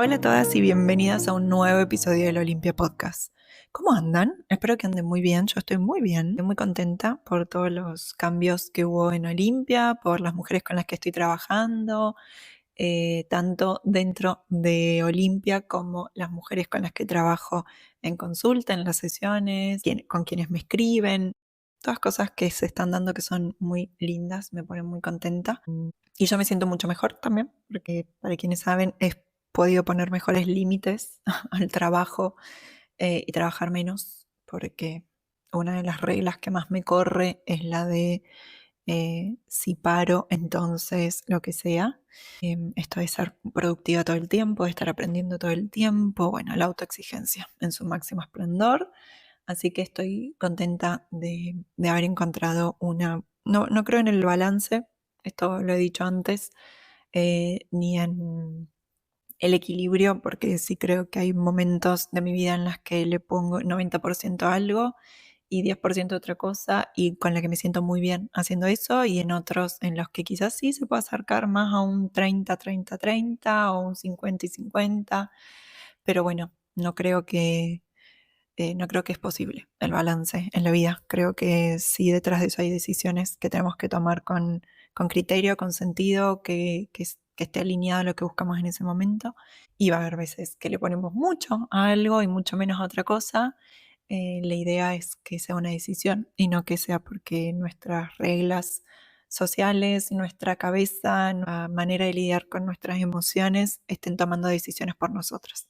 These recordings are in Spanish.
Hola a todas y bienvenidas a un nuevo episodio del Olimpia Podcast. ¿Cómo andan? Espero que anden muy bien. Yo estoy muy bien. Estoy muy contenta por todos los cambios que hubo en Olimpia, por las mujeres con las que estoy trabajando, tanto dentro de Olimpia como las mujeres con las que trabajo en consulta, en las sesiones, con quienes me escriben. Todas cosas que se están dando que son muy lindas, me ponen muy contenta. Y yo me siento mucho mejor también, porque para quienes saben, he podido poner mejores límites al trabajo y trabajar menos, porque una de las reglas que más me corre es la de si paro, entonces lo que sea. Esto de ser productiva todo el tiempo, de estar aprendiendo todo el tiempo, bueno, la autoexigencia en su máximo esplendor. Así que estoy contenta de haber encontrado una... No creo en el balance, esto lo he dicho antes, ni en el equilibrio, porque sí creo que hay momentos de mi vida en las que le pongo 90% a algo y 10% a otra cosa y con la que me siento muy bien haciendo eso, y en otros en los que quizás sí se puede acercar más a un 30-30-30 o un 50-50, pero bueno, no creo que es posible el balance en la vida. Creo que sí, detrás de eso hay decisiones que tenemos que tomar con criterio, con sentido, que esté alineado a lo que buscamos en ese momento. Y va a haber veces que le ponemos mucho a algo y mucho menos a otra cosa. La idea es que sea una decisión y no que sea porque nuestras reglas sociales, nuestra cabeza, nuestra manera de lidiar con nuestras emociones estén tomando decisiones por nosotros.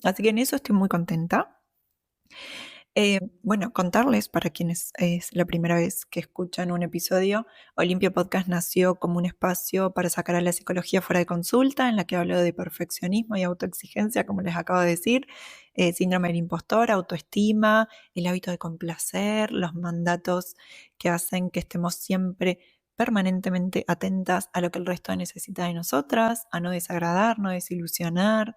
Así que en eso estoy muy contenta. Bueno, contarles para quienes es la primera vez que escuchan un episodio, Olimpia Podcast nació como un espacio para sacar a la psicología fuera de consulta, en la que hablo de perfeccionismo y autoexigencia, como les acabo de decir, síndrome del impostor, autoestima, el hábito de complacer, los mandatos que hacen que estemos siempre permanentemente atentas a lo que el resto necesita de nosotras, a no desagradar, no desilusionar,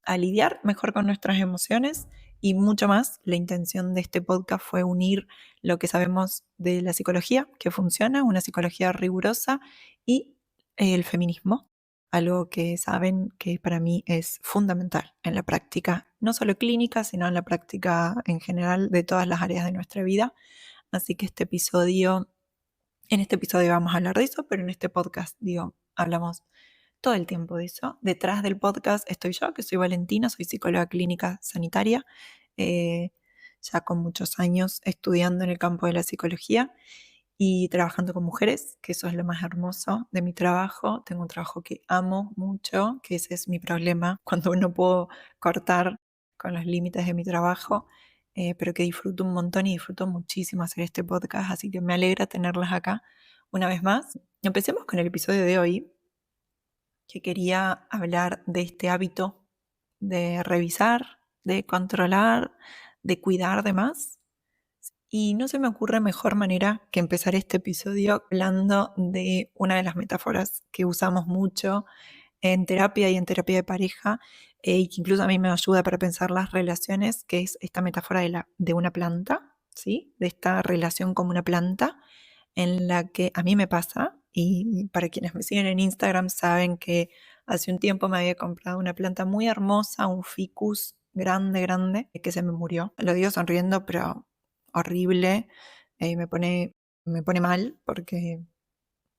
a lidiar mejor con nuestras emociones y mucho más. La intención de este podcast fue unir lo que sabemos de la psicología, que funciona, una psicología rigurosa, y el feminismo, algo que saben que para mí es fundamental en la práctica, no solo clínica, sino en la práctica en general de todas las áreas de nuestra vida. Así que en este episodio vamos a hablar de eso, pero en este podcast, hablamos todo el tiempo de eso. Detrás del podcast estoy yo, que soy Valentina, soy psicóloga clínica sanitaria, eh, ya con muchos años estudiando en el campo de la psicología y trabajando con mujeres, que eso es lo más hermoso de mi trabajo. Tengo un trabajo que amo mucho, que ese es mi problema, cuando no puedo cortar con los límites de mi trabajo, pero que disfruto un montón y disfruto muchísimo hacer este podcast, así que me alegra tenerlas acá una vez más. Empecemos con el episodio de hoy, que quería hablar de este hábito de revisar, de controlar, de cuidar de más. Y no se me ocurre mejor manera que empezar este episodio hablando de una de las metáforas que usamos mucho en terapia y en terapia de pareja, y que incluso a mí me ayuda para pensar las relaciones, que es esta metáfora de una planta, ¿sí? De esta relación como una planta, en la que a mí me pasa, y para quienes me siguen en Instagram saben que hace un tiempo me había comprado una planta muy hermosa, un ficus grande, grande, que se me murió. Lo digo sonriendo, pero horrible, me pone mal porque,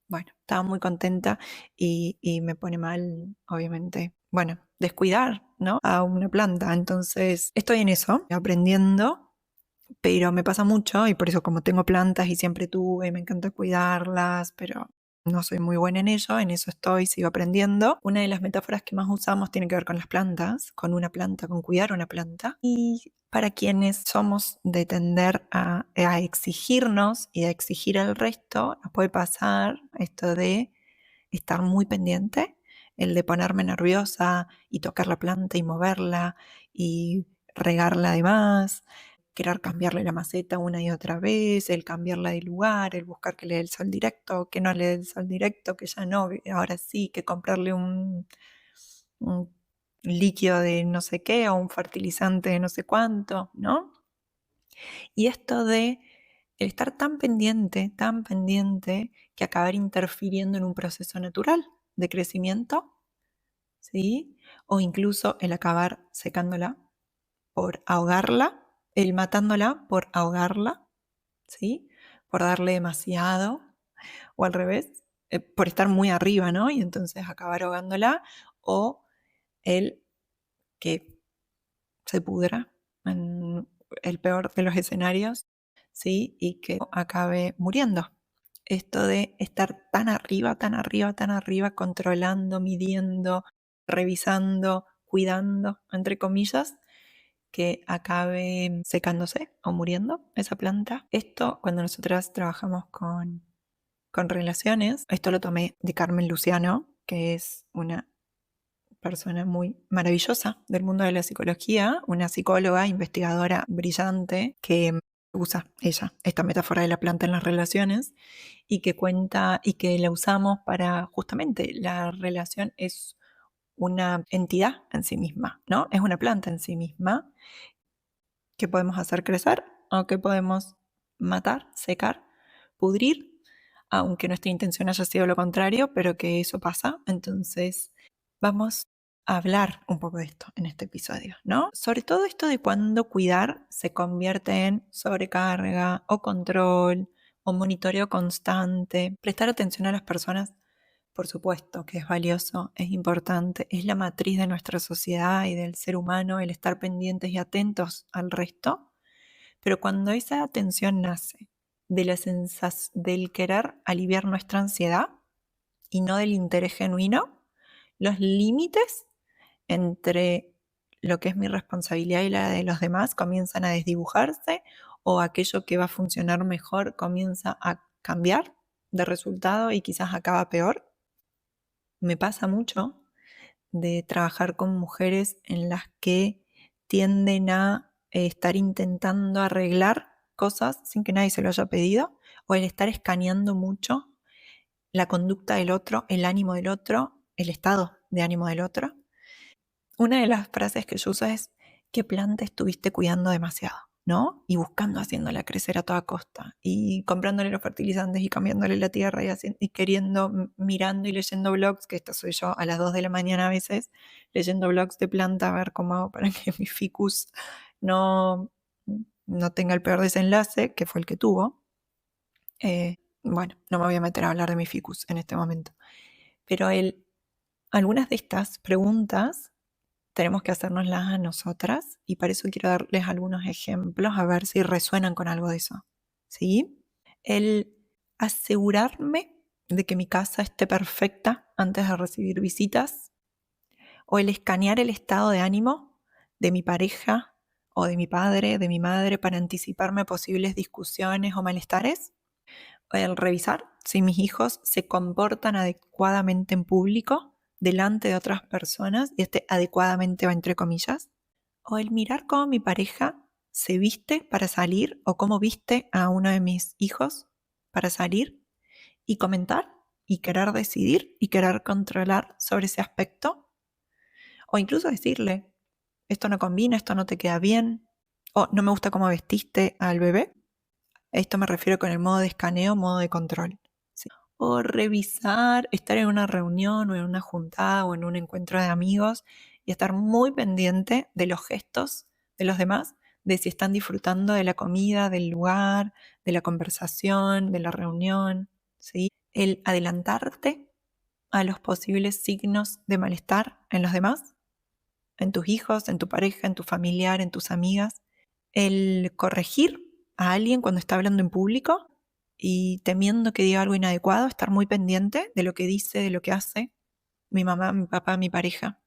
bueno, estaba muy contenta y me pone mal, obviamente, bueno, descuidar, ¿no? A una planta. Entonces, estoy en eso, aprendiendo, pero me pasa mucho y por eso, como tengo plantas y siempre tuve, me encanta cuidarlas, pero no soy muy buena en eso estoy, sigo aprendiendo. Una de las metáforas que más usamos tiene que ver con las plantas, con una planta, con cuidar una planta. Y para quienes somos de tender a exigirnos y a exigir al resto, nos puede pasar esto de estar muy pendiente, el de ponerme nerviosa y tocar la planta y moverla y regarla de más, querer cambiarle la maceta una y otra vez, el cambiarla de lugar, el buscar que le dé el sol directo, que no le dé el sol directo, que ya no, ahora sí, que comprarle un líquido de no sé qué o un fertilizante de no sé cuánto, ¿no? Y esto de el estar tan pendiente, que acabar interfiriendo en un proceso natural de crecimiento ¿sí? O incluso el acabar secándola por ahogarla, el matándola por ahogarla, ¿sí? Por darle demasiado, o al revés, por estar muy arriba, ¿no? Y entonces acabar ahogándola, o el que se pudra en el peor de los escenarios, ¿sí? Y que acabe muriendo. Esto de estar tan arriba, tan arriba, tan arriba, controlando, midiendo, revisando, cuidando, entre comillas, que acabe secándose o muriendo esa planta. Esto, cuando nosotras trabajamos con relaciones, esto lo tomé de Carmen Luciano, que es una persona muy maravillosa del mundo de la psicología, una psicóloga, investigadora brillante, que usa ella esta metáfora de la planta en las relaciones y que cuenta y que la usamos para justamente la relación es una entidad en sí misma, ¿no? Es una planta en sí misma que podemos hacer crecer o que podemos matar, secar, pudrir, aunque nuestra intención haya sido lo contrario, pero que eso pasa. Entonces, vamos a hablar un poco de esto en este episodio, ¿no? Sobre todo esto de cuando cuidar se convierte en sobrecarga o control o monitoreo constante. Prestar atención a las personas, por supuesto que es valioso, es importante, es la matriz de nuestra sociedad y del ser humano el estar pendientes y atentos al resto, pero cuando esa atención nace de la del querer aliviar nuestra ansiedad y no del interés genuino, los límites entre lo que es mi responsabilidad y la de los demás comienzan a desdibujarse, o aquello que va a funcionar mejor comienza a cambiar de resultado y quizás acaba peor. Me pasa mucho de trabajar con mujeres en las que tienden a estar intentando arreglar cosas sin que nadie se lo haya pedido, o el estar escaneando mucho la conducta del otro, el ánimo del otro, el estado de ánimo del otro. Una de las frases que yo uso es: ¿qué planta estuviste cuidando demasiado? ¿No? Y buscando, haciéndola crecer a toda costa, y comprándole los fertilizantes y cambiándole la tierra y queriendo, mirando y leyendo blogs, que esta soy yo a las 2 de la mañana a veces, leyendo blogs de planta a ver cómo hago para que mi ficus no, no tenga el peor desenlace, que fue el que tuvo. Bueno, no me voy a meter a hablar de mi ficus en este momento, pero algunas de estas preguntas tenemos que hacérnoslas a nosotras, y para eso quiero darles algunos ejemplos a ver si resuenan con algo de eso, ¿sí? El asegurarme de que mi casa esté perfecta antes de recibir visitas, o el escanear el estado de ánimo de mi pareja o de mi padre, de mi madre, para anticiparme a posibles discusiones o malestares, o el revisar si mis hijos se comportan adecuadamente en público delante de otras personas, y adecuadamente va entre comillas, o el mirar cómo mi pareja se viste para salir o cómo viste a uno de mis hijos para salir, y comentar y querer decidir y querer controlar sobre ese aspecto, o incluso decirle: esto no combina, esto no te queda bien, o no me gusta cómo vestiste al bebé. Esto me refiero con el modo de escaneo, modo de control, ¿sí? O revisar, estar en una reunión o en una juntada o en un encuentro de amigos y estar muy pendiente de los gestos de los demás, de si están disfrutando de la comida, del lugar, de la conversación, de la reunión, ¿sí? El adelantarte a los posibles signos de malestar en los demás, en tus hijos, en tu pareja, en tu familiar, en tus amigas. El corregir a alguien cuando está hablando en público y temiendo que diga algo inadecuado, estar muy pendiente de lo que dice, de lo que hace mi mamá, mi papá, mi pareja,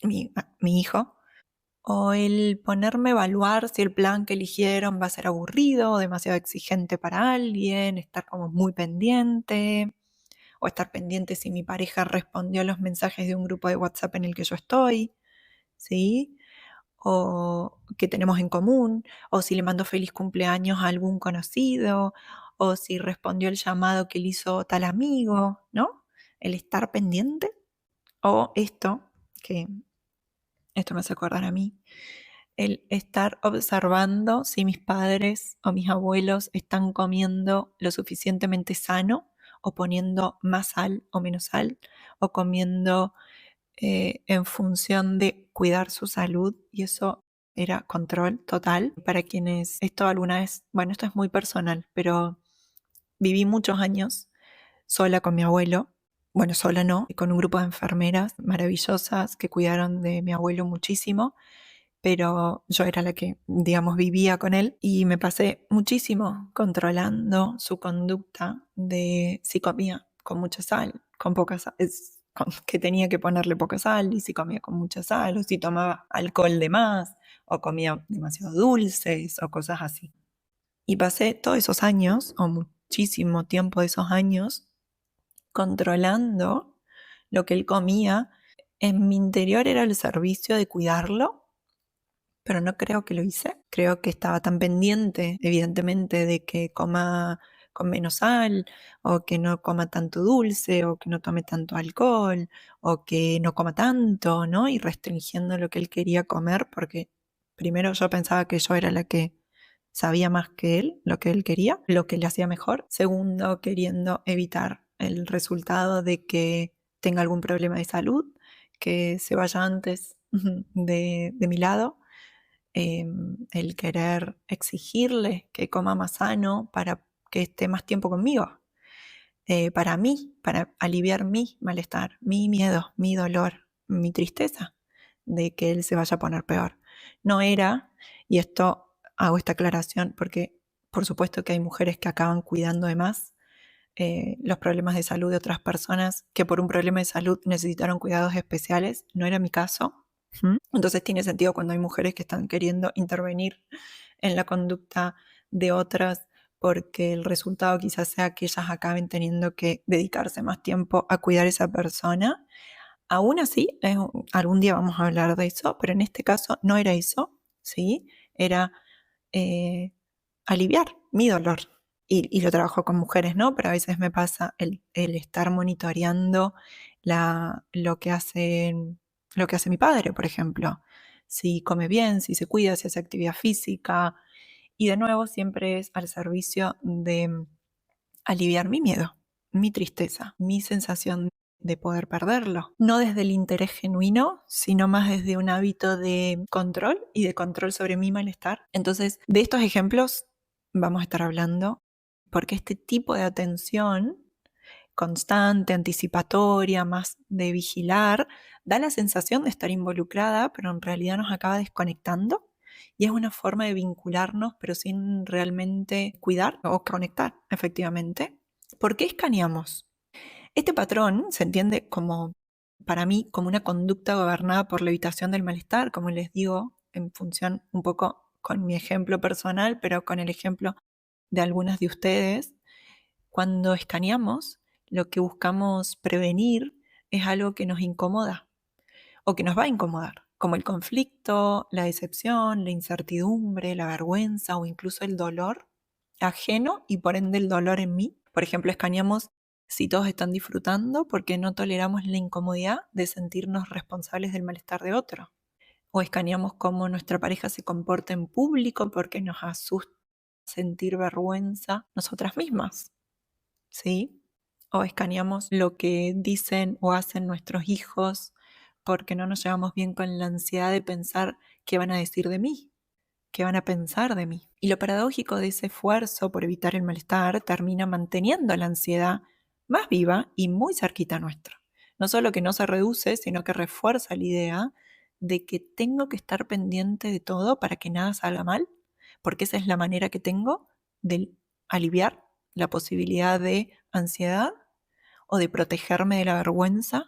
mi hijo. O el ponerme a evaluar si el plan que eligieron va a ser aburrido o demasiado exigente para alguien, estar como muy pendiente, o estar pendiente si mi pareja respondió a los mensajes de un grupo de WhatsApp en el que yo estoy, ¿sí? O que tenemos en común, o si le mandó feliz cumpleaños a algún conocido, o si respondió el llamado que le hizo tal amigo, ¿no? El estar pendiente. O que esto me hace acordar a mí, el estar observando si mis padres o mis abuelos están comiendo lo suficientemente sano, o poniendo más sal o menos sal, o comiendo en función de cuidar su salud, y eso era control total. Para quienes esto alguna vez, bueno, esto es muy personal, pero viví muchos años sola con mi abuelo. Bueno, sola no, con un grupo de enfermeras maravillosas que cuidaron de mi abuelo muchísimo, pero yo era la que, digamos, vivía con él y me pasé muchísimo controlando su conducta de si comía con mucha sal, con poca sal, que tenía que ponerle poca sal, y si comía con mucha sal, o si tomaba alcohol de más, o comía demasiado dulces, o cosas así. Y pasé todos esos años, o muchísimo tiempo de esos años, controlando lo que él comía. En mi interior era el servicio de cuidarlo, pero no creo que lo hice. Creo que estaba tan pendiente, evidentemente, de que coma con menos sal, o que no coma tanto dulce, o que no tome tanto alcohol, o que no coma tanto, ¿no? Y restringiendo lo que él quería comer, porque primero yo pensaba que yo era la que sabía más que él, lo que él quería, lo que le hacía mejor. Segundo, queriendo evitar el resultado de que tenga algún problema de salud, que se vaya antes de mi lado. El querer exigirle que coma más sano para que esté más tiempo conmigo, para mí, para aliviar mi malestar, mi miedo, mi dolor, mi tristeza de que él se vaya a poner peor. No era, y esto hago esta aclaración porque por supuesto que hay mujeres que acaban cuidando de más los problemas de salud de otras personas que por un problema de salud necesitaron cuidados especiales. No era mi caso. Entonces tiene sentido cuando hay mujeres que están queriendo intervenir en la conducta de otras porque el resultado quizás sea que ellas acaben teniendo que dedicarse más tiempo a cuidar a esa persona. Aún así, algún día vamos a hablar de eso, pero en este caso no era eso, ¿sí? Era eh, aliviar mi dolor. Y lo trabajo con mujeres, ¿no? Pero a veces me pasa el estar monitoreando lo que lo que hace mi padre, por ejemplo. Si come bien, si se cuida, si hace actividad física. Y de nuevo siempre es al servicio de aliviar mi miedo, mi tristeza, mi sensación de poder perderlo. No desde el interés genuino, sino más desde un hábito de control y de control sobre mi malestar. Entonces, de estos ejemplos vamos a estar hablando porque este tipo de atención constante, anticipatoria, más de vigilar, da la sensación de estar involucrada, pero en realidad nos acaba desconectando y es una forma de vincularnos, pero sin realmente cuidar o conectar, efectivamente. ¿Por qué escaneamos? Este patrón se entiende como, para mí, como una conducta gobernada por la evitación del malestar, como les digo, en función un poco con mi ejemplo personal, pero con el ejemplo de algunas de ustedes. Cuando escaneamos, lo que buscamos prevenir es algo que nos incomoda o que nos va a incomodar, como el conflicto, la decepción, la incertidumbre, la vergüenza o incluso el dolor ajeno y por ende el dolor en mí. Por ejemplo, escaneamos si todos están disfrutando porque no toleramos la incomodidad de sentirnos responsables del malestar de otro. O escaneamos cómo nuestra pareja se comporta en público porque nos asusta sentir vergüenza nosotras mismas. ¿Sí? O escaneamos lo que dicen o hacen nuestros hijos porque no nos llevamos bien con la ansiedad de pensar qué van a decir de mí, qué van a pensar de mí. Y lo paradójico de ese esfuerzo por evitar el malestar termina manteniendo la ansiedad más viva y muy cerquita nuestra. No solo que no se reduce, sino que refuerza la idea de que tengo que estar pendiente de todo para que nada salga mal, porque esa es la manera que tengo de aliviar la posibilidad de ansiedad o de protegerme de la vergüenza.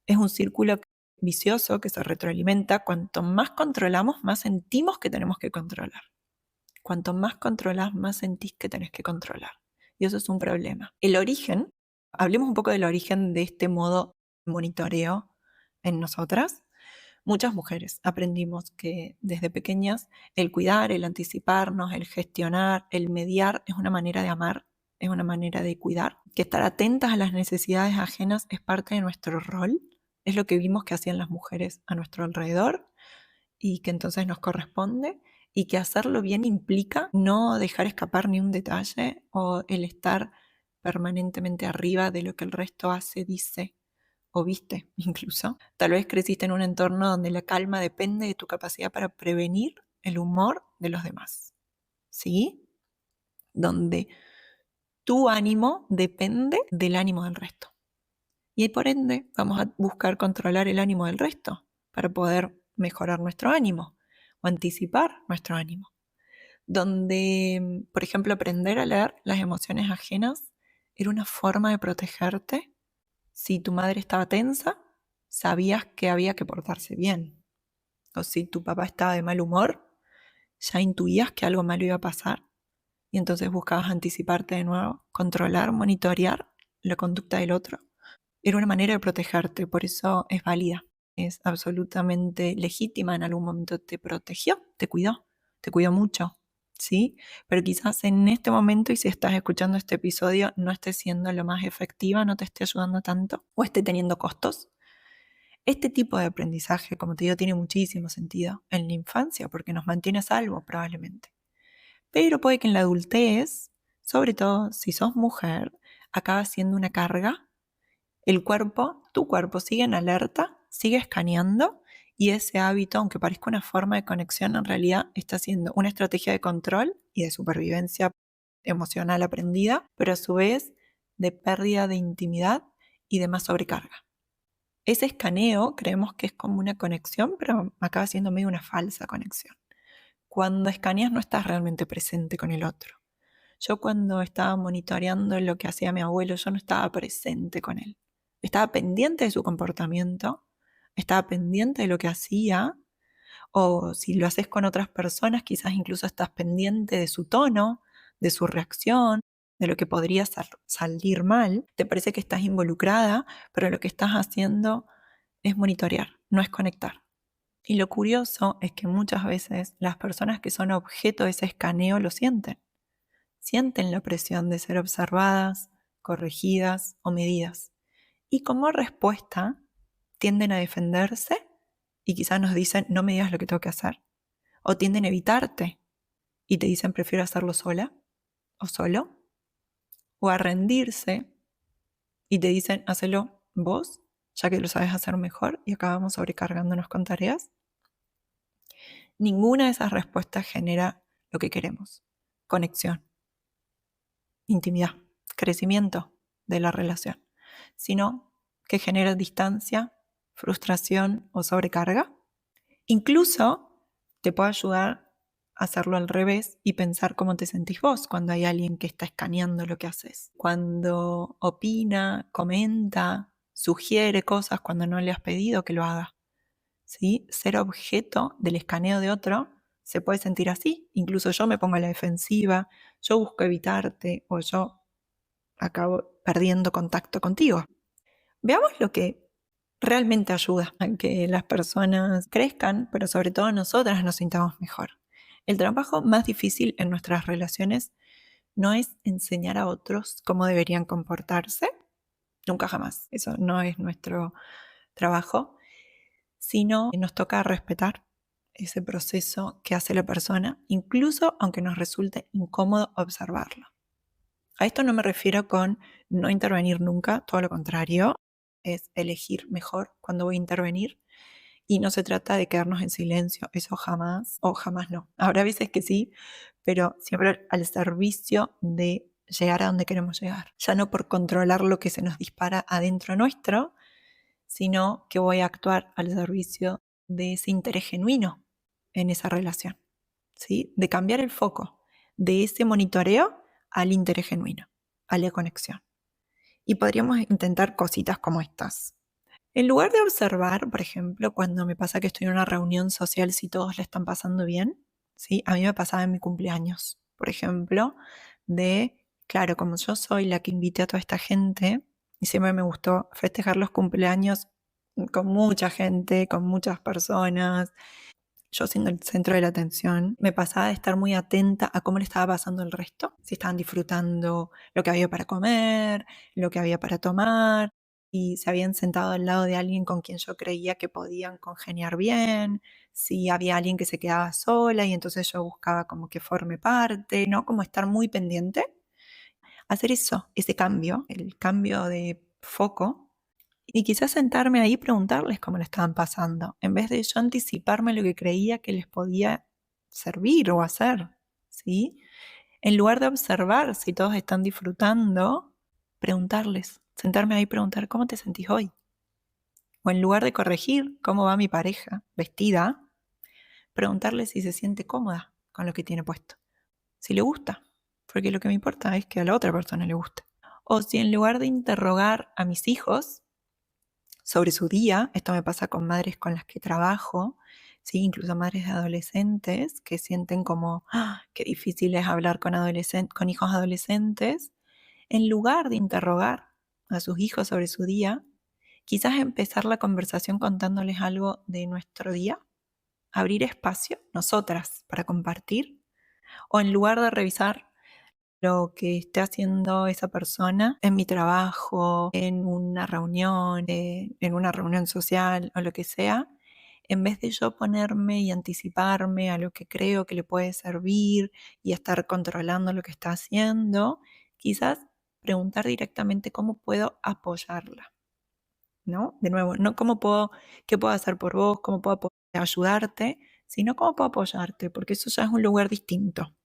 Es un círculo vicioso que se retroalimenta. Cuanto más controlamos, más sentimos que tenemos que controlar. Cuanto más controlas, más sentís que tenés que controlar. Y eso es un problema. El origen, hablemos un poco del origen de este modo monitoreo en nosotras. Muchas mujeres aprendimos que desde pequeñas el cuidar, el anticiparnos, el gestionar, el mediar es una manera de amar, es una manera de cuidar, que estar atentas a las necesidades ajenas es parte de nuestro rol, es lo que vimos que hacían las mujeres a nuestro alrededor y que entonces nos corresponde, y que hacerlo bien implica no dejar escapar ni un detalle o el estar permanentemente arriba de lo que el resto hace, dice o viste incluso. Tal vez creciste en un entorno donde la calma depende de tu capacidad para prevenir el humor de los demás, ¿sí? Donde tu ánimo depende del ánimo del resto. Y por ende vamos a buscar controlar el ánimo del resto para poder mejorar nuestro ánimo o anticipar nuestro ánimo. Donde, por ejemplo, aprender a leer las emociones ajenas era una forma de protegerte. Si tu madre estaba tensa, sabías que había que portarse bien. O si tu papá estaba de mal humor, ya intuías que algo malo iba a pasar y entonces buscabas anticiparte de nuevo, controlar, monitorear la conducta del otro. Era una manera de protegerte, por eso es válida, es absolutamente legítima. En algún momento te protegió, te cuidó mucho, ¿sí? Pero quizás en este momento, y si estás escuchando este episodio, no esté siendo lo más efectiva, no te esté ayudando tanto o esté teniendo costos. Este tipo de aprendizaje, como te digo, tiene muchísimo sentido en la infancia porque nos mantiene a salvo probablemente. Pero puede que en la adultez, sobre todo si sos mujer, acabe siendo una carga. El cuerpo, tu cuerpo sigue en alerta, sigue escaneando y ese hábito, aunque parezca una forma de conexión, en realidad está siendo una estrategia de control y de supervivencia emocional aprendida, pero a su vez de pérdida de intimidad y de más sobrecarga. Ese escaneo creemos que es como una conexión, pero acaba siendo medio una falsa conexión. Cuando escaneas no estás realmente presente con el otro. Yo cuando estaba monitoreando lo que hacía mi abuelo, yo no estaba presente con él. Estaba pendiente de su comportamiento, estaba pendiente de lo que hacía, o si lo haces con otras personas, quizás incluso estás pendiente de su tono, de su reacción, de lo que podría salir mal. Te parece que estás involucrada, pero lo que estás haciendo es monitorear, no es conectar. Y lo curioso es que muchas veces las personas que son objeto de ese escaneo lo sienten. Sienten la presión de ser observadas, corregidas o medidas. Y como respuesta tienden a defenderse y quizás nos dicen no me digas lo que tengo que hacer. O tienden a evitarte y te dicen prefiero hacerlo sola o solo. O a rendirse y te dicen hacelo vos, ya que lo sabes hacer mejor y acabamos sobrecargándonos con tareas. Ninguna de esas respuestas genera lo que queremos: conexión, intimidad, crecimiento de la relación, sino que genera distancia, frustración o sobrecarga. Incluso te puede ayudar a hacerlo al revés y pensar cómo te sentís vos cuando hay alguien que está escaneando lo que haces. Cuando opina, comenta, sugiere cosas cuando no le has pedido que lo haga. ¿Sí? Ser objeto del escaneo de otro se puede sentir así. Incluso yo me pongo a la defensiva, yo busco evitarte o yo acabo perdiendo contacto contigo. Veamos lo que realmente ayuda a que las personas crezcan, pero sobre todo nosotras nos sintamos mejor. El trabajo más difícil en nuestras relaciones no es enseñar a otros cómo deberían comportarse, nunca jamás, eso no es nuestro trabajo, sino que nos toca respetar ese proceso que hace la persona, incluso aunque nos resulte incómodo observarlo. A esto no me refiero con no intervenir nunca, todo lo contrario, es elegir mejor cuándo voy a intervenir y no se trata de quedarnos en silencio, eso jamás o jamás no. Habrá veces que sí, pero siempre al servicio de llegar a donde queremos llegar. Ya no por controlar lo que se nos dispara adentro nuestro, sino que voy a actuar al servicio de ese interés genuino en esa relación, ¿sí? De cambiar el foco de ese monitoreo al interés genuino, a la conexión. Y podríamos intentar cositas como estas. En lugar de observar, por ejemplo, cuando me pasa que estoy en una reunión social, si todos le están pasando bien, ¿sí? A mí me pasaba en mi cumpleaños, por ejemplo, claro, como yo soy la que invité a toda esta gente, y siempre me gustó festejar los cumpleaños con mucha gente, con muchas personas, yo siendo el centro de la atención, me pasaba de estar muy atenta a cómo le estaba pasando el resto, si estaban disfrutando lo que había para comer, lo que había para tomar, y se habían sentado al lado de alguien con quien yo creía que podían congeniar bien, si había alguien que se quedaba sola y entonces yo buscaba como que forme parte, ¿no? Como estar muy pendiente. Hacer eso, ese cambio, el cambio de foco, Y quizás sentarme ahí y preguntarles cómo le estaban pasando, en vez de yo anticiparme lo que creía que les podía servir o hacer, ¿sí? En lugar de observar si todos están disfrutando, preguntarles, sentarme ahí y preguntar, ¿cómo te sentís hoy? O en lugar de corregir cómo va mi pareja vestida, preguntarle si se siente cómoda con lo que tiene puesto, si le gusta, porque lo que me importa es que a la otra persona le guste. O si en lugar de interrogar a mis hijos sobre su día, esto me pasa con madres con las que trabajo, ¿sí? Incluso madres de adolescentes que sienten como, qué difícil es hablar con hijos adolescentes, en lugar de interrogar a sus hijos sobre su día, quizás empezar la conversación contándoles algo de nuestro día, abrir espacio, nosotras, para compartir, o en lugar de revisar lo que esté haciendo esa persona en mi trabajo, en una reunión social o lo que sea, en vez de yo ponerme y anticiparme a lo que creo que le puede servir y estar controlando lo que está haciendo, quizás preguntar directamente cómo puedo apoyarla, ¿no? De nuevo, no qué puedo hacer por vos, cómo puedo ayudarte, sino cómo puedo apoyarte, porque eso ya es un lugar distinto.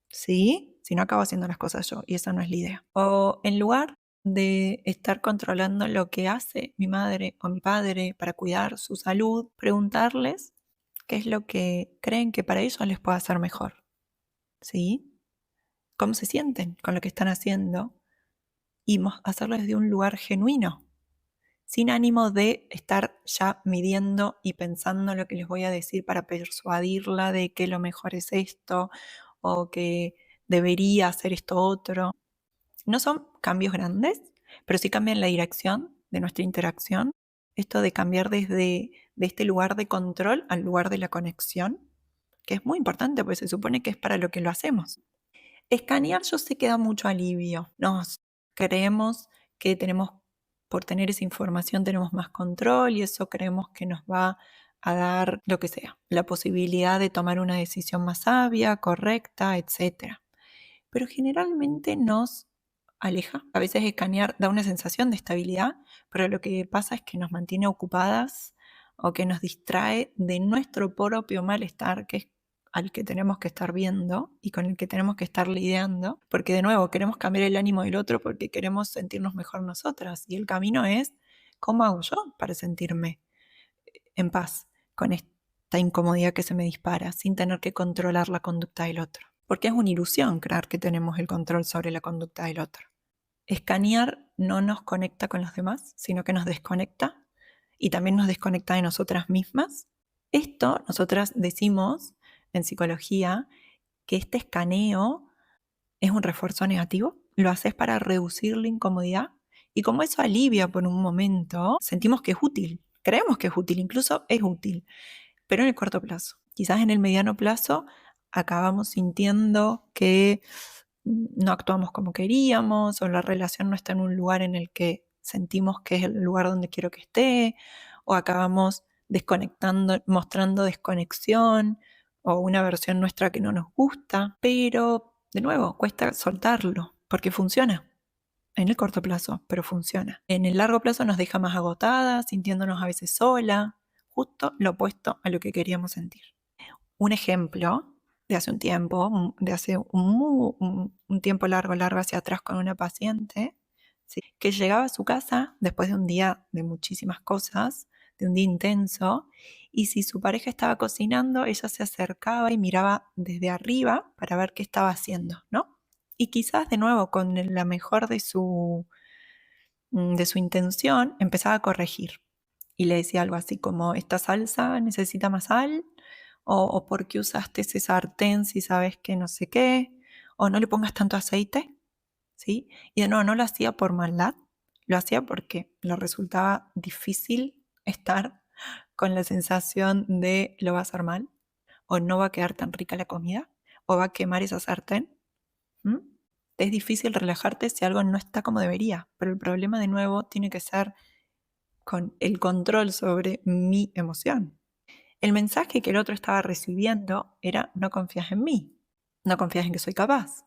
¿Sí? Si no acabo haciendo las cosas yo y esa no es la idea. O en lugar de estar controlando lo que hace mi madre o mi padre para cuidar su salud, preguntarles qué es lo que creen que para ellos les puede hacer mejor. ¿Sí? ¿Cómo se sienten con lo que están haciendo? Y hacerlo desde un lugar genuino, sin ánimo de estar ya midiendo y pensando lo que les voy a decir para persuadirla de que lo mejor es esto o que debería hacer esto otro. No son cambios grandes, pero sí cambian la dirección de nuestra interacción. Esto de cambiar de este lugar de control al lugar de la conexión, que es muy importante porque se supone que es para lo que lo hacemos. Escanear yo sé que da mucho alivio. Nos creemos que por tener esa información tenemos más control y eso creemos que nos va a dar lo que sea, la posibilidad de tomar una decisión más sabia, correcta, etc. Pero generalmente nos aleja. A veces escanear da una sensación de estabilidad, pero lo que pasa es que nos mantiene ocupadas o que nos distrae de nuestro propio malestar, que es al que tenemos que estar viendo y con el que tenemos que estar lidiando, porque de nuevo queremos cambiar el ánimo del otro porque queremos sentirnos mejor nosotras. Y el camino es, ¿cómo hago yo para sentirme en paz con esta incomodidad que se me dispara sin tener que controlar la conducta del otro? Porque es una ilusión creer que tenemos el control sobre la conducta del otro. Escanear no nos conecta con los demás, sino que nos desconecta y también nos desconecta de nosotras mismas. Esto nosotras decimos en psicología que este escaneo es un refuerzo negativo. Lo haces para reducir la incomodidad y como eso alivia por un momento, sentimos que es útil, creemos que es útil, incluso es útil, pero en el corto plazo. Quizás en el mediano plazo acabamos sintiendo que no actuamos como queríamos o la relación no está en un lugar en el que sentimos que es el lugar donde quiero que esté o acabamos desconectando, mostrando desconexión o una versión nuestra que no nos gusta, pero de nuevo, cuesta soltarlo porque funciona en el corto plazo, pero funciona. En el largo plazo nos deja más agotadas, sintiéndonos a veces sola, justo lo opuesto a lo que queríamos sentir. Un ejemplo de hace un tiempo, de hace un tiempo largo hacia atrás con una paciente, ¿sí? Que llegaba a su casa después de un día de muchísimas cosas, de un día intenso, y si su pareja estaba cocinando, ella se acercaba y miraba desde arriba para ver qué estaba haciendo, ¿no? Y quizás de nuevo con la mejor de su intención, empezaba a corregir y le decía algo así como, esta salsa necesita más sal, o por qué usaste ese sartén si sabes que no sé qué, o no le pongas tanto aceite, ¿sí? Y de nuevo, no lo hacía por maldad, lo hacía porque le resultaba difícil estar con la sensación de lo va a hacer mal, o no va a quedar tan rica la comida, o va a quemar esa sartén. ¿Mm? Es difícil relajarte si algo no está como debería, pero el problema de nuevo tiene que ser con el control sobre mi emoción. El mensaje que el otro estaba recibiendo era no confías en mí, no confías en que soy capaz.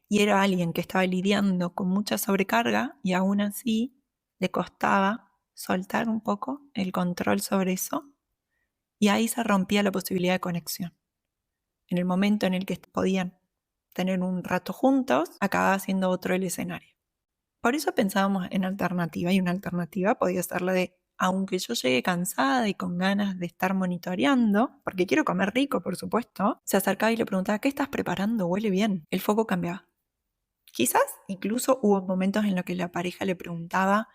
Y era alguien que estaba lidiando con mucha sobrecarga y aún así le costaba soltar un poco el control sobre eso, y ahí se rompía la posibilidad de conexión. En el momento en el que podían tener un rato juntos, acababa siendo otro el escenario. Por eso pensábamos en alternativa, y una alternativa podía ser la de, aunque yo llegue cansada y con ganas de estar monitoreando, porque quiero comer rico, por supuesto, se acercaba y le preguntaba, ¿qué estás preparando? ¿Huele bien? El foco cambiaba. Quizás incluso hubo momentos en los que la pareja le preguntaba,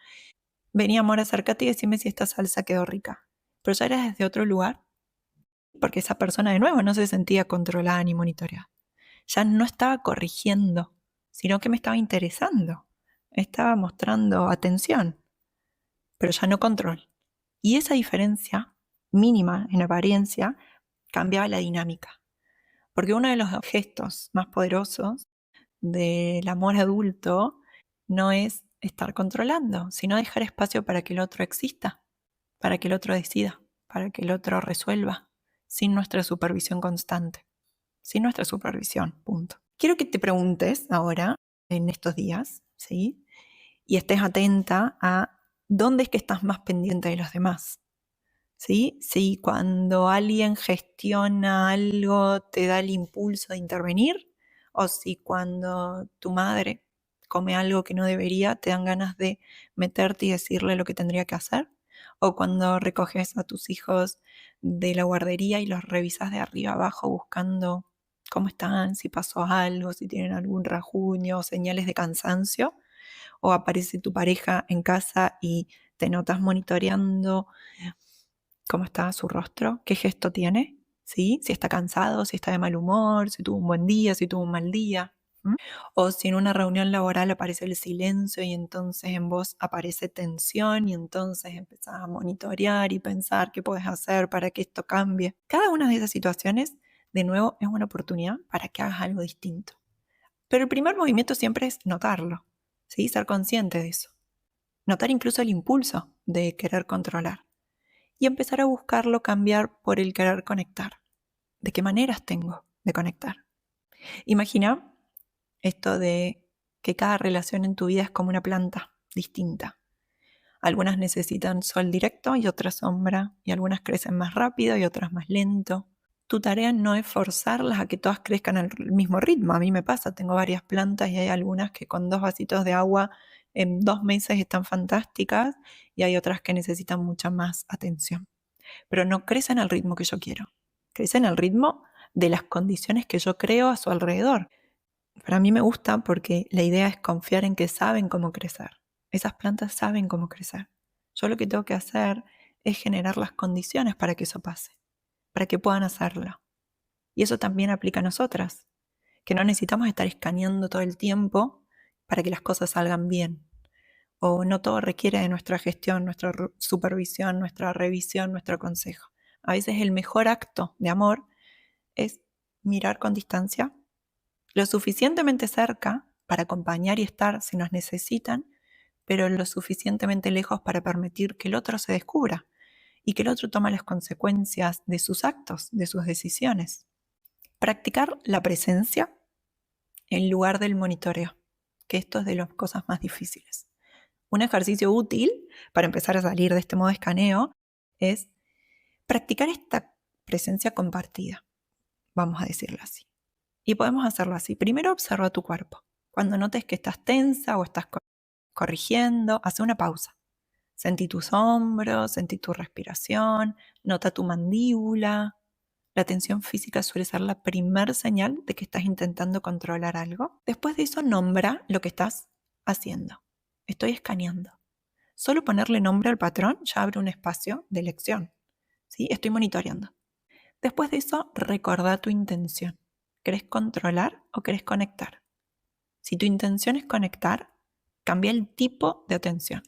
vení amor, acércate y decime si esta salsa quedó rica. Pero ya era desde otro lugar, porque esa persona de nuevo no se sentía controlada ni monitoreada. Ya no estaba corrigiendo, sino que me estaba interesando. Estaba mostrando atención, pero ya no control. Y esa diferencia mínima en apariencia cambiaba la dinámica. Porque uno de los gestos más poderosos del amor adulto no es estar controlando, sino dejar espacio para que el otro exista, para que el otro decida, para que el otro resuelva, sin nuestra supervisión constante, sin nuestra supervisión, punto. Quiero que te preguntes ahora, en estos días, ¿sí? Y estés atenta a dónde es que estás más pendiente de los demás. ¿Sí? Si cuando alguien gestiona algo te da el impulso de intervenir, o si cuando tu madre come algo que no debería te dan ganas de meterte y decirle lo que tendría que hacer, o cuando recoges a tus hijos de la guardería y los revisas de arriba abajo buscando cómo están, si pasó algo, si tienen algún rajuño o señales de cansancio, o aparece tu pareja en casa y te notas monitoreando cómo está su rostro, qué gesto tiene, ¿sí? Si está cansado, si está de mal humor, si tuvo un buen día, si tuvo un mal día. O si en una reunión laboral aparece el silencio y entonces en vos aparece tensión y entonces empezás a monitorear y pensar qué puedes hacer para que esto cambie. Cada una de esas situaciones, de nuevo, es una oportunidad para que hagas algo distinto. Pero el primer movimiento siempre es notarlo, ¿sí? Ser consciente de eso. Notar incluso el impulso de querer controlar y empezar a buscarlo cambiar por el querer conectar. ¿De qué maneras tengo de conectar? Imagina esto de que cada relación en tu vida es como una planta distinta. Algunas necesitan sol directo y otras sombra, y algunas crecen más rápido y otras más lento. Tu tarea no es forzarlas a que todas crezcan al mismo ritmo. A mí me pasa, tengo varias plantas y hay algunas que con 2 vasitos de agua en 2 meses están fantásticas y hay otras que necesitan mucha más atención. Pero no crecen al ritmo que yo quiero. Crecen al ritmo de las condiciones que yo creo a su alrededor. Para mí me gusta porque la idea es confiar en que saben cómo crecer. Esas plantas saben cómo crecer. Yo lo que tengo que hacer es generar las condiciones para que eso pase, para que puedan hacerlo. Y eso también aplica a nosotras, que no necesitamos estar escaneando todo el tiempo para que las cosas salgan bien. O no todo requiere de nuestra gestión, nuestra supervisión, nuestra revisión, nuestro consejo. A veces el mejor acto de amor es mirar con distancia, lo suficientemente cerca para acompañar y estar si nos necesitan, pero lo suficientemente lejos para permitir que el otro se descubra y que el otro tome las consecuencias de sus actos, de sus decisiones. Practicar la presencia en lugar del monitoreo, que esto es de las cosas más difíciles. Un ejercicio útil para empezar a salir de este modo de escaneo es practicar esta presencia compartida, vamos a decirlo así. Y podemos hacerlo así. Primero observa tu cuerpo. Cuando notes que estás tensa o estás corrigiendo, hace una pausa. Sentí tus hombros, sentí tu respiración, nota tu mandíbula. La tensión física suele ser la primer señal de que estás intentando controlar algo. Después de eso, nombra lo que estás haciendo. Estoy escaneando. Solo ponerle nombre al patrón ya abre un espacio de elección. ¿Sí? Estoy monitoreando. Después de eso, recordá tu intención. ¿Querés controlar o querés conectar? Si tu intención es conectar, cambia el tipo de atención.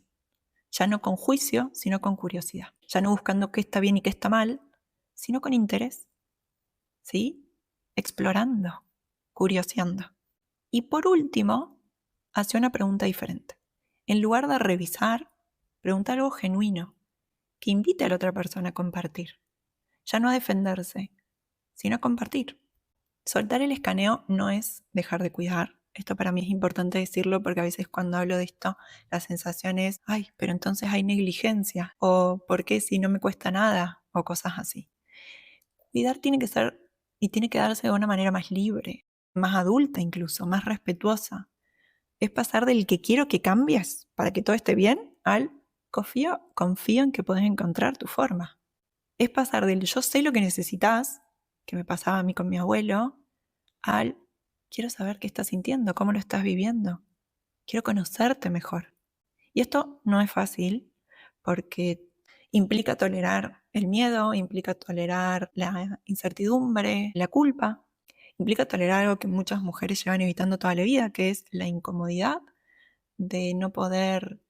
Ya no con juicio, sino con curiosidad. Ya no buscando qué está bien y qué está mal, sino con interés. ¿Sí? Explorando, curioseando. Y por último, hace una pregunta diferente. En lugar de revisar, pregunta algo genuino que invite a la otra persona a compartir. Ya no a defenderse, sino a compartir. Soltar el escaneo no es dejar de cuidar, Esto para mí es importante decirlo porque a veces cuando hablo de esto, la sensación es, ay, pero entonces hay negligencia, o ¿por qué si no me cuesta nada? O cosas así. Cuidar tiene que ser y tiene que darse de una manera más libre, más adulta incluso, más respetuosa. Es pasar del que quiero que cambies para que todo esté bien al confío en que puedes encontrar tu forma. Es pasar del yo sé lo que necesitas, que me pasaba a mí con mi abuelo, al quiero saber qué estás sintiendo, cómo lo estás viviendo. Quiero conocerte mejor. Y esto no es fácil porque implica tolerar el miedo, implica tolerar la incertidumbre, la culpa, implica tolerar algo que muchas mujeres llevan evitando toda la vida, que es la incomodidad de no poder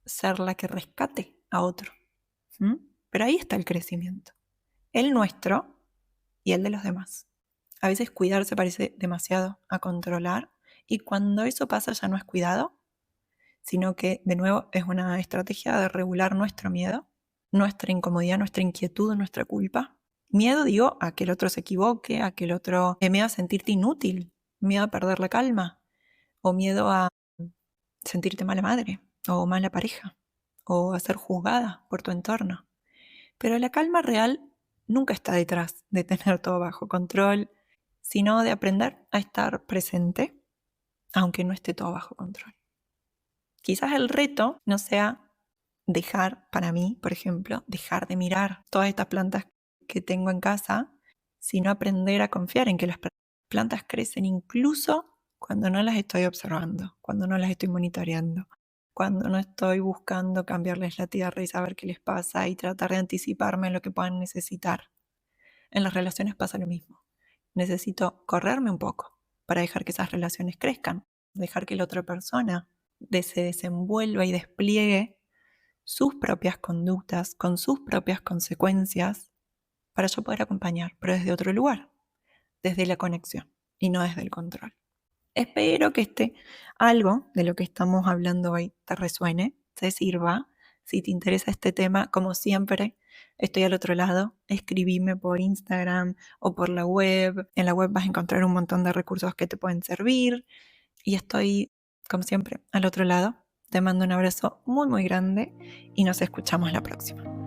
ser la que rescate a otro. ¿Mm? Pero ahí está el crecimiento. El nuestro y el de los demás. A veces cuidar se parece demasiado a controlar y cuando eso pasa ya no es cuidado, sino que de nuevo es una estrategia de regular nuestro miedo, nuestra incomodidad, nuestra inquietud, nuestra culpa. Miedo, digo, a que el otro se equivoque, a que el otro... miedo a sentirte inútil, miedo a perder la calma, o miedo a sentirte mala madre, o mala pareja, o a ser juzgada por tu entorno. Pero la calma real nunca está detrás de tener todo bajo control, sino de aprender a estar presente, aunque no esté todo bajo control. Quizás el reto no sea dejar, para mí, por ejemplo, dejar de mirar todas estas plantas que tengo en casa, sino aprender a confiar en que las plantas crecen incluso cuando no las estoy observando, cuando no las estoy monitoreando, cuando no estoy buscando cambiarles la tierra y saber qué les pasa y tratar de anticiparme en lo que puedan necesitar. En las relaciones pasa lo mismo. Necesito correrme un poco para dejar que esas relaciones crezcan, dejar que la otra persona se desenvuelva y despliegue sus propias conductas con sus propias consecuencias para yo poder acompañar, pero desde otro lugar, desde la conexión y no desde el control. Espero que algo de lo que estamos hablando hoy te resuene, te sirva. Si te interesa este tema, como siempre, estoy al otro lado. Escribime por Instagram o por la web. En la web vas a encontrar un montón de recursos que te pueden servir. Y estoy, como siempre, al otro lado. Te mando un abrazo muy, muy grande y nos escuchamos la próxima.